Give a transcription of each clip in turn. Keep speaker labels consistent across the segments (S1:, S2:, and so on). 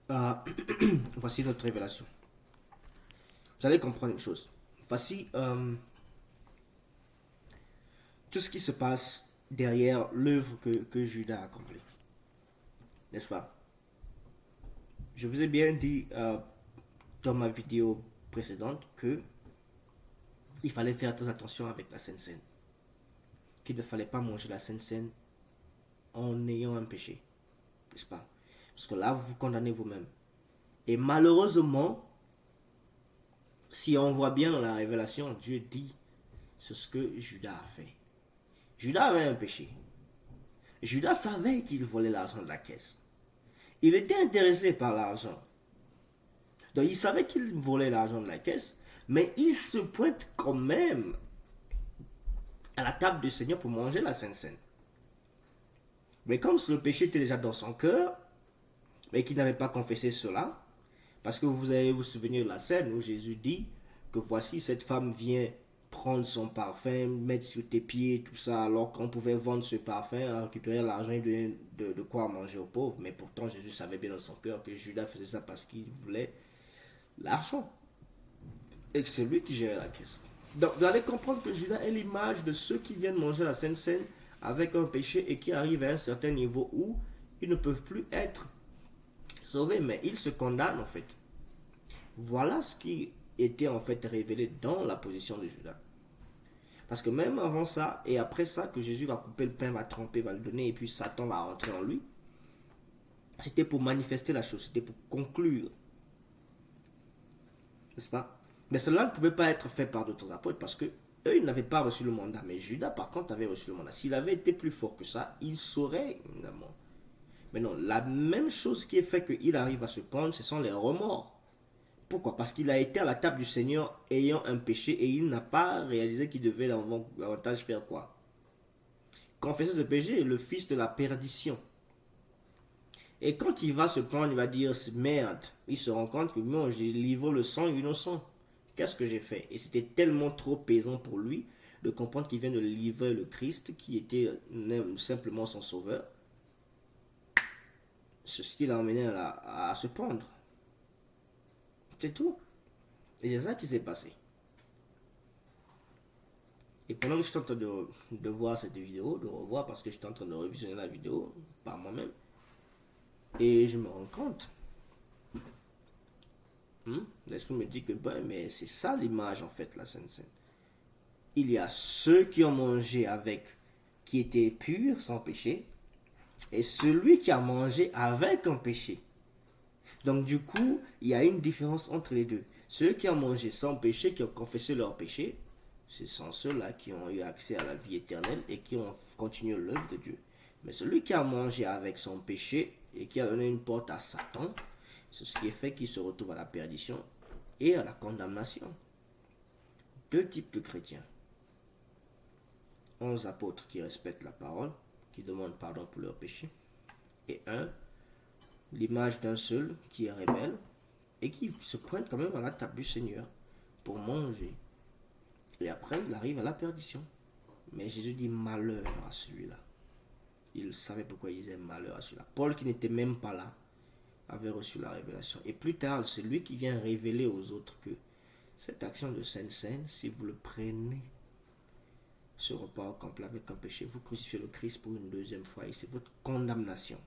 S1: Ah, voici notre révélation. Vous allez comprendre une chose. Voici tout ce qui se passe derrière l'œuvre que Judas a accomplie. N'est-ce pas? Je vous ai bien dit dans ma vidéo précédente que il fallait faire très attention avec la Sainte Seine. Qu'il ne fallait pas manger la Sainte Seine en ayant un péché. N'est-ce pas? Parce que là, vous vous condamnez vous-même. Et malheureusement, si on voit bien dans la révélation, Dieu dit c'est ce que Judas a fait. Judas avait un péché. Judas savait qu'il volait l'argent de la caisse. Il était intéressé par l'argent. Donc il savait qu'il volait l'argent de la caisse, mais il se pointe quand même à la table du Seigneur pour manger la Sainte Seine. Mais comme le péché était déjà dans son cœur, mais qu'il n'avait pas confessé cela, parce que vous allez vous souvenir de la scène où Jésus dit que voici cette femme vient prendre son parfum, mettre sur tes pieds, tout ça, alors qu'on pouvait vendre ce parfum, récupérer l'argent et donner de quoi manger aux pauvres. Mais pourtant, Jésus savait bien dans son cœur que Judas faisait ça parce qu'il voulait l'argent. Et que c'est lui qui gérait la caisse. Donc, vous allez comprendre que Judas est l'image de ceux qui viennent manger la Sainte Seine avec un péché et qui arrivent à un certain niveau où ils ne peuvent plus être sauvés, mais ils se condamnent en fait. Voilà ce qui était en fait révélé dans la position de Judas. Parce que même avant ça, et après ça, que Jésus va couper le pain, va tremper, va le donner, et puis Satan va rentrer en lui, c'était pour manifester la chose, c'était pour conclure. N'est-ce pas? Mais cela ne pouvait pas être fait par d'autres apôtres parce que eux, ils n'avaient pas reçu le mandat. Mais Judas, par contre, avait reçu le mandat. S'il avait été plus fort que ça, il saurait, évidemment. Mais non, la même chose qui est fait qu'il arrive à se prendre, ce sont les remords. Pourquoi? Parce qu'il a été à la table du Seigneur ayant un péché et il n'a pas réalisé qu'il devait davantage faire quoi? Confesser ce péché est le fils de la perdition. Et quand il va se prendre, il va dire merde. Il se rend compte que non, j'ai livré le sang innocent. Qu'est-ce que j'ai fait? Et c'était tellement trop pesant pour lui de comprendre qu'il vient de livrer le Christ qui était simplement son sauveur. C'est ce qui l'a emmené à se pendre. C'est tout. Et c'est ça qui s'est passé. Et pendant que je suis en train de voir cette vidéo, de revoir parce que j'étais en train de revisionner la vidéo par moi-même, et je me rends compte, l'esprit me dit que ben, mais c'est ça l'image en fait, la Sainte Seine. Il y a ceux qui ont mangé avec, qui étaient purs, sans péché, et celui qui a mangé avec un péché. Donc du coup, il y a une différence entre les deux. Ceux qui ont mangé sans péché, qui ont confessé leur péché, ce sont ceux-là qui ont eu accès à la vie éternelle et qui ont continué l'œuvre de Dieu. Mais celui qui a mangé avec son péché et qui a donné une porte à Satan, c'est ce qui est fait qu'il se retrouve à la perdition et à la condamnation. Deux types de chrétiens. 11 apôtres qui respectent la parole, qui demandent pardon pour leurs péchés, et un, l'image d'un seul qui est rebelle et qui se pointe quand même à la table du Seigneur pour manger. Et après, il arrive à la perdition. Mais Jésus dit malheur à celui-là. Il savait pourquoi il disait malheur à celui-là. Paul, qui n'était même pas là, avait reçu la révélation. Et plus tard, c'est lui qui vient révéler aux autres que cette action de Sainte Seine, si vous le prenez, ce repas accompli avec un péché, vous crucifiez le Christ pour une deuxième fois et c'est votre condamnation.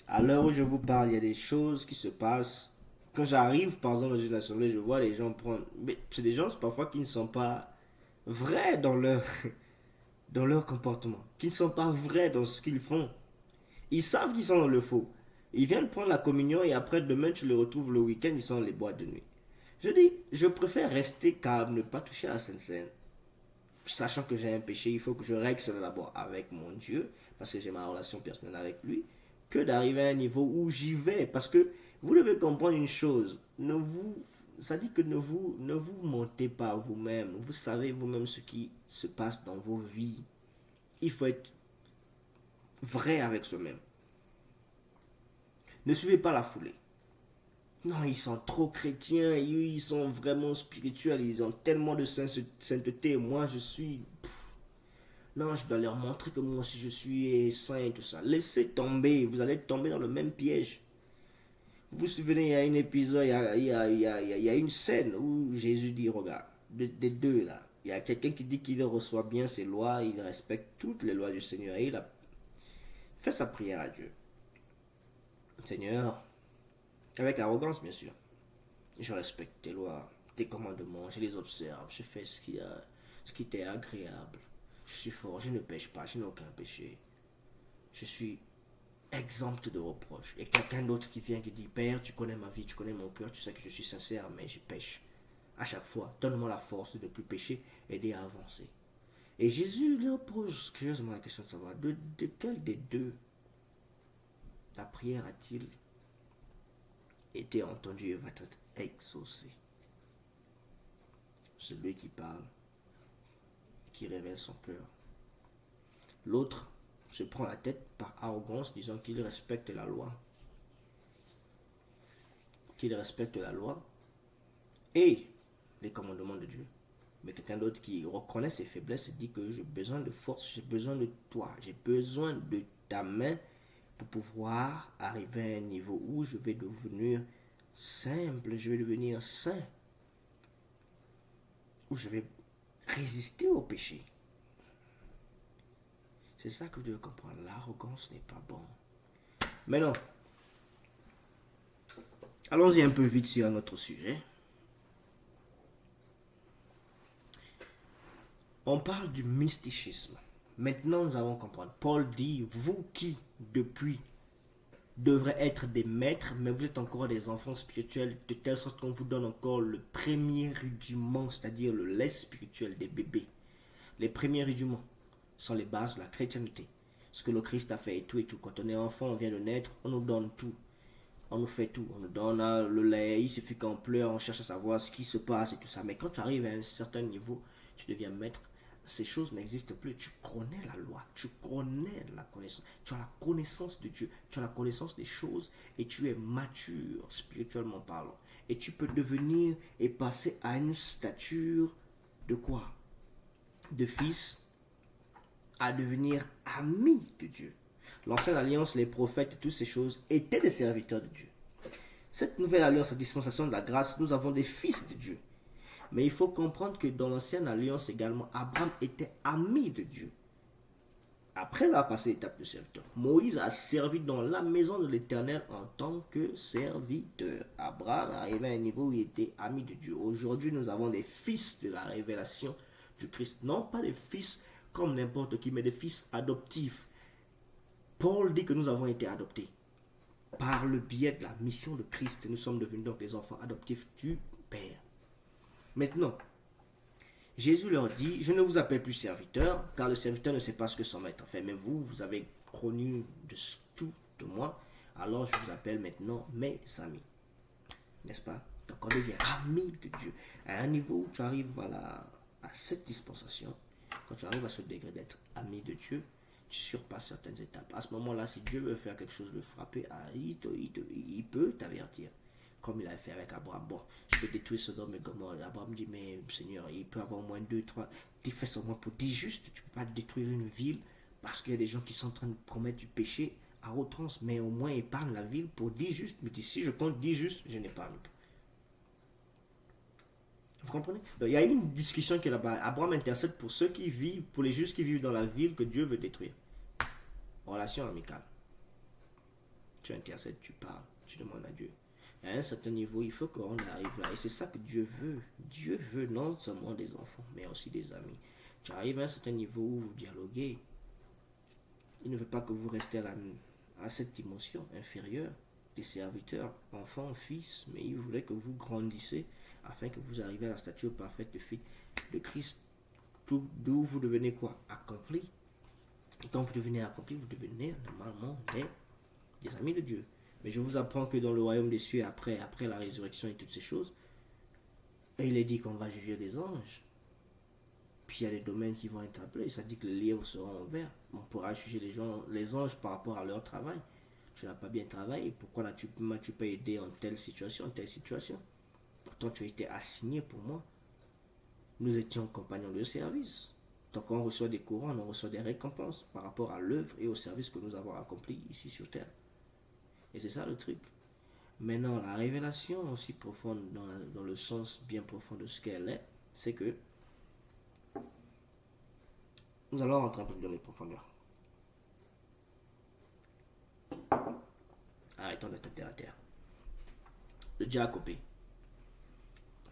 S1: À l'heure où je vous parle, il y a des choses qui se passent. Quand j'arrive, par exemple, dans une assemblée, je vois les gens prendre. Mais c'est des gens parfois qui ne sont pas vrais dans dans leur comportement, qui ne sont pas vrais dans ce qu'ils font. Ils savent qu'ils sont dans le faux. Ils viennent prendre la communion et après, demain, tu les retrouves le week-end, ils sont dans les boîtes de nuit. Je dis, je préfère rester calme, ne pas toucher à la Sainte Seine. Sachant que j'ai un péché, il faut que je règle cela d'abord avec mon Dieu, parce que j'ai ma relation personnelle avec lui, que d'arriver à un niveau où j'y vais. Parce que vous devez comprendre une chose, ça dit que ne vous mentez pas vous-même. Vous savez vous-même ce qui se passe dans vos vies. Il faut être vrai avec soi-même. Ne suivez pas la foulée. Non, ils sont trop chrétiens, ils sont vraiment spirituels, ils ont tellement de sainteté. Moi, je suis... Non, je dois leur montrer que moi aussi je suis saint et tout ça. Laissez tomber, vous allez tomber dans le même piège. Vous vous souvenez, il y a un épisode, il y a une scène où Jésus dit, regarde, des deux là, il y a quelqu'un qui dit qu'il reçoit bien ses lois, il respecte toutes les lois du Seigneur et il a fait sa prière à Dieu. Seigneur, avec arrogance bien sûr, je respecte tes lois, tes commandements, je les observe, je fais ce qui t'est agréable. Je suis fort, je ne pêche pas, je n'ai aucun péché. Je suis exempt de reproches. Et quelqu'un d'autre qui vient qui dit, Père, tu connais ma vie, tu connais mon cœur, tu sais que je suis sincère, mais je pêche. À chaque fois, donne-moi la force de ne plus pécher et d'y avancer. Et Jésus leur pose curieusement la question de savoir, de quel des deux la prière a-t-il été entendue et va être exaucée? Celui qui parle, qui révèle son cœur. L'autre se prend la tête par arrogance, disant qu'il respecte la loi. Qu'il respecte la loi et les commandements de Dieu. Mais quelqu'un d'autre qui reconnaît ses faiblesses et dit que j'ai besoin de force, j'ai besoin de toi, j'ai besoin de ta main pour pouvoir arriver à un niveau où je vais devenir simple, je vais devenir saint, où je vais résister au péché. C'est ça que vous devez comprendre. L'arrogance n'est pas bon. Maintenant, allons-y un peu vite sur un autre sujet. On parle du mysticisme. Maintenant, nous allons comprendre. Paul dit, vous qui, depuis, devrez être des maîtres, mais vous êtes encore des enfants spirituels, de telle sorte qu'on vous donne encore le premier rudiment, c'est-à-dire le lait spirituel des bébés. Les premiers rudiments sont les bases de la chrétienté. Ce que le Christ a fait et tout et tout. Quand on est enfant, on vient de naître, on nous donne tout. On nous fait tout. On nous donne le lait, il suffit qu'on pleure, on cherche à savoir ce qui se passe et tout ça. Mais quand tu arrives à un certain niveau, tu deviens maître. Ces choses n'existent plus. Tu connais la loi, tu connais la connaissance, tu as la connaissance de Dieu, tu as la connaissance des choses et tu es mature spirituellement parlant. Et tu peux devenir et passer à une stature de quoi? De fils à devenir ami de Dieu. L'ancienne alliance, les prophètes, toutes ces choses étaient des serviteurs de Dieu. Cette nouvelle alliance, la dispensation de la grâce, nous avons des fils de Dieu. Mais il faut comprendre que dans l'ancienne alliance également, Abraham était ami de Dieu. Après avoir passé l'étape de serviteur, Moïse a servi dans la maison de l'Éternel en tant que serviteur. Abraham arrivait à un niveau où il était ami de Dieu. Aujourd'hui, nous avons des fils de la révélation du Christ. Non pas des fils comme n'importe qui, mais des fils adoptifs. Paul dit que nous avons été adoptés par le biais de la mission de Christ. Nous sommes devenus donc des enfants adoptifs du Père. Maintenant, Jésus leur dit, je ne vous appelle plus serviteur, car le serviteur ne sait pas ce que son maître fait. Mais vous, vous avez connu de tout de moi, alors je vous appelle maintenant mes amis. N'est-ce pas? Donc on devient amis de Dieu. À un niveau où tu arrives à cette dispensation, quand tu arrives à ce degré d'être ami de Dieu, tu surpasses certaines étapes. À ce moment-là, si Dieu veut faire quelque chose de frapper, il peut t'avertir. Comme il a fait avec Abraham. Bon, je peux détruire Sodome et Gomorrhe. Abraham dit, mais Seigneur, il peut avoir au moins 2, 3. Tu fais ça au moins pour 10 justes. Tu ne peux pas détruire une ville parce qu'il y a des gens qui sont en train de promettre du péché à outrance. Mais au moins épargne la ville pour 10 justes. Mais si je compte 10 justes, je n'épargne pas. Vous comprenez? Donc, il y a une discussion qui est là-bas. Abraham intercède pour ceux qui vivent, pour les justes qui vivent dans la ville que Dieu veut détruire. Relation amicale. Tu intercèdes, tu parles, tu demandes à Dieu. À un certain niveau, il faut qu'on arrive là. Et c'est ça que Dieu veut. Dieu veut non seulement des enfants, mais aussi des amis. Tu arrives à un certain niveau où vous dialoguez. Il ne veut pas que vous restez à cette dimension inférieure des serviteurs, enfants, fils, mais il voulait que vous grandissez afin que vous arriviez à la stature parfaite de fils de Christ, d'où vous devenez quoi? Accompli. Et quand vous devenez accompli, vous devenez normalement des amis de Dieu. Mais je vous apprends que dans le royaume des cieux, après la résurrection et toutes ces choses, il est dit qu'on va juger des anges. Puis il y a des domaines qui vont être appelés. Ça dit que les livres seront ouverts. On pourra juger les anges par rapport à leur travail. Tu n'as pas bien travaillé. Pourquoi m'as-tu pas aidé en telle situation, Pourtant, tu as été assigné pour moi. Nous étions compagnons de service. Donc quand on reçoit des couronnes, on reçoit des récompenses par rapport à l'œuvre et au service que nous avons accompli ici sur terre. Et c'est ça le truc. Maintenant, la révélation aussi profonde, dans le sens bien profond de ce qu'elle est, c'est que nous allons rentrer un peu dans les profondeurs. Arrêtons d'être terre à terre. Le diacopé.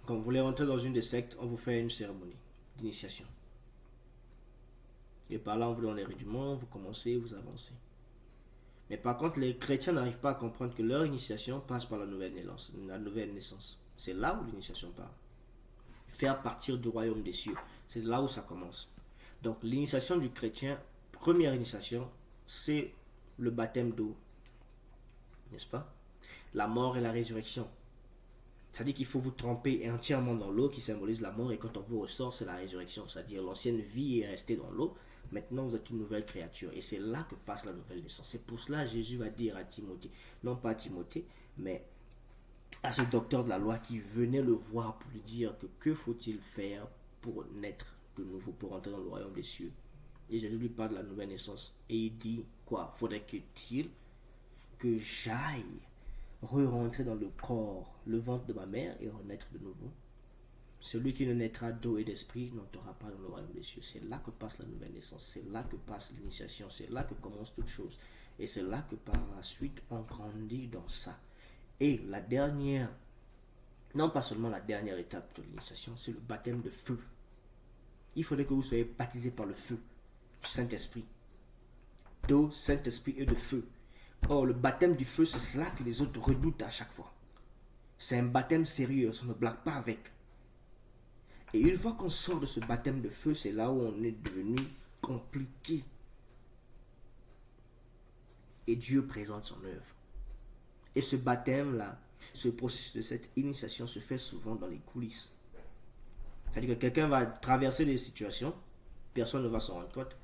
S1: Quand vous voulez rentrer dans une des sectes, on vous fait une cérémonie d'initiation. Et par là, on vous donne les rudiments, vous commencez, vous avancez. Mais par contre, les chrétiens n'arrivent pas à comprendre que leur initiation passe par la nouvelle naissance. C'est là où l'initiation part. Faire partir du royaume des cieux. C'est là où ça commence. Donc l'initiation du chrétien, première initiation, c'est le baptême d'eau. N'est-ce pas? La mort et la résurrection. C'est-à-dire qu'il faut vous tremper entièrement dans l'eau qui symbolise la mort, et quand on vous ressort, c'est la résurrection. C'est-à-dire l'ancienne vie est restée dans l'eau. Maintenant, vous êtes une nouvelle créature. Et c'est là que passe la nouvelle naissance. C'est pour cela que Jésus va dire à Timothée, non pas à Timothée, mais à ce docteur de la loi qui venait le voir pour lui dire que faut-il faire pour naître de nouveau, pour entrer dans le royaume des cieux. Et Jésus lui parle de la nouvelle naissance. Et il dit quoi? Faudrait-il que j'aille re-rentrer dans le corps, le ventre de ma mère et renaître de nouveau? Celui qui ne naîtra d'eau et d'esprit n'entrera pas dans le royaume des cieux. C'est là que passe la nouvelle naissance. C'est là que passe l'initiation. C'est là que commence toute chose. Et c'est là que par la suite, on grandit dans ça. Et la dernière, non pas seulement la dernière étape de l'initiation, c'est le baptême de feu. Il faudrait que vous soyez baptisés par le feu du Saint-Esprit. D'eau, Saint-Esprit et de feu. Or, le baptême du feu, c'est cela que les autres redoutent à chaque fois. C'est un baptême sérieux, on ne blague pas avec. Et une fois qu'on sort de ce baptême de feu, c'est là où on est devenu compliqué. Et Dieu présente son œuvre. Et ce baptême-là, ce processus de cette initiation se fait souvent dans les coulisses. C'est-à-dire que quelqu'un va traverser des situations, personne ne va s'en rendre compte,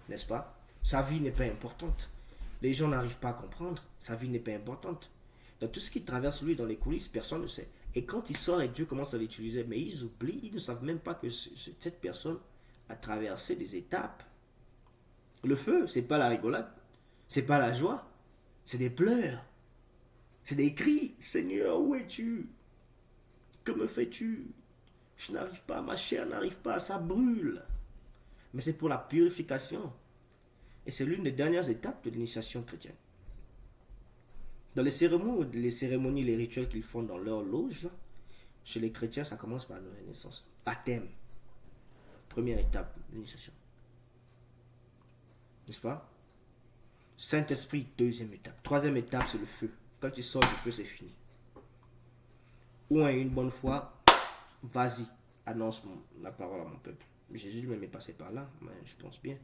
S1: n'est-ce pas? Sa vie n'est pas importante. Les gens n'arrivent pas à comprendre, sa vie n'est pas importante. Donc tout ce qui traverse lui dans les coulisses, personne ne sait. Et quand il sort et Dieu commence à l'utiliser, mais ils oublient, ils ne savent même pas que cette personne a traversé des étapes. Le feu, c'est pas la rigolade, c'est pas la joie, c'est des pleurs, c'est des cris. Seigneur, où es-tu? Que me fais-tu? Je n'arrive pas, ma chair n'arrive pas, ça brûle. Mais c'est pour la purification. Et c'est l'une des dernières étapes de l'initiation chrétienne. Dans les cérémonies, les rituels qu'ils font dans leur loge, là, chez les chrétiens, ça commence par la nouvelle naissance. Baptême. Première étape de l'initiation. N'est-ce pas? Saint-Esprit, deuxième étape. Troisième étape, c'est le feu. Quand il sort du feu, c'est fini. Ou une bonne fois, vas-y, annonce la parole à mon peuple. Jésus lui-même est passé par là, mais je pense bien.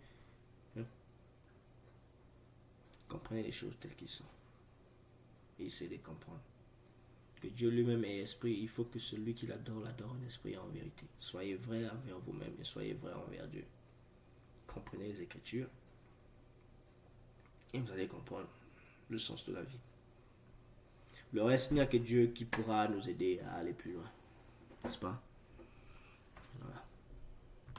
S1: Comprenez les choses telles qu'elles sont. Et essayez de les comprendre. Que Dieu lui-même est esprit, il faut que celui qui l'adore en esprit et en vérité. Soyez vrai envers vous-même et soyez vrai envers Dieu. Comprenez les Écritures et vous allez comprendre le sens de la vie. Le reste, il n'y a que Dieu qui pourra nous aider à aller plus loin. N'est-ce pas?